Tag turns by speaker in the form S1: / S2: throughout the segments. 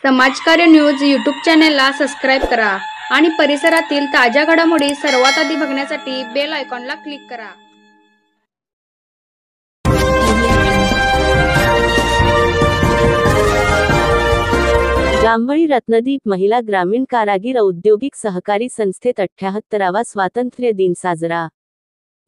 S1: समाजकार्य news YouTube चॅनेलला subscribe करा आणि परिसरातील ताज्या घडामोडी सर्वात आधी बघण्यासाठी बेल आयकॉनला क्लिक करा।
S2: जांभळी रत्नदीप महिला ग्रामीण कारागीर औद्योगिक सहकारी संस्थेत 78वा स्वातंत्र्य दिन साजरा।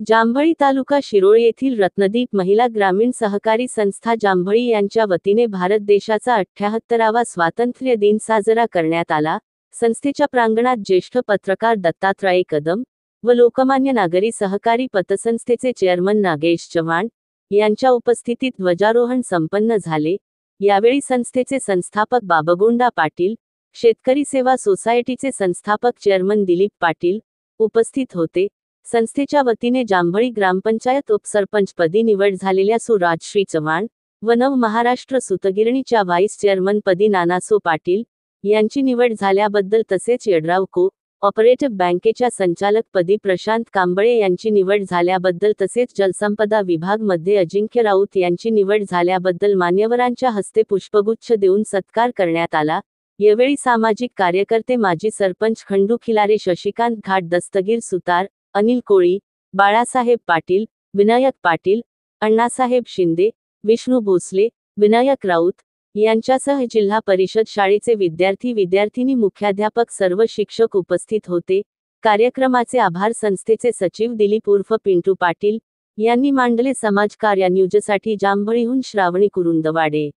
S2: जांभळी तालुका शिरोळ येथील रत्नदीप महिला ग्रामीण सहकारी संस्था जांभळी यांच्या वतीने भारत देशाचा 78वा स्वातंत्र्य दिन साजरा करण्यात आला। संस्थेच्या प्रांगणात ज्येष्ठ पत्रकार दत्तात्रय कदम व लोकमान्य नागरी सहकारी पतसंस्थेचे चेअरमन नागेश चव्हाण यांच्या उपस्थितीत ध्वजारोहण संपन्न झाले। यावेळी संस्थेचे संस्थापक बाबगोंडा पाटील, शेतकरी सेवा सोसायटीचे संस्थापक चेअरमन दिलीप पाटील उपस्थित होते। संस्थेच्या वतीने जांभळी ग्रामपंचायत उपसरपंचपदी निवड झालेल्या सुराजश्री चव्हाण व नव महाराष्ट्र सुतगिरणीच्या व्हाईस चेअरमनपदी नानासो पाटील यांची निवड झाल्याबद्दल तसेच यड्राव को ऑपरेटिव्ह बँकेच्या संचालकपदी प्रशांत कांबळे यांची निवड झाल्याबद्दल तसेच जलसंपदा विभाग मध्ये अजिंक्य राऊत यांची निवड झाल्याबद्दल मान्यवरांच्या हस्ते पुष्पगुच्छ देऊन सत्कार करण्यात आला। यावेळी सामाजिक कार्यकर्ते माजी सरपंच खंडू खिलारे, शशिकांत घाट, दस्तगीर सुतार, अनिल कोळी, बाळासाहेब पाटील, विनायक पाटील, अण्णासाहेब शिंदे, विष्णू भोसले, विनायक राऊत यांच्यासह जिल्हा परिषद शाळेचे विद्यार्थी-विद्यार्थिनी, मुख्याध्यापक, सर्व शिक्षक उपस्थित होते। कार्यक्रमाचे आभार संस्थेचे सचिव दिलीप उर्फ पिंटू पाटील यांनी मांडले। समाजकार्य न्यूजसाठी जांभळीहून श्रावणी कुरुंदवाडे।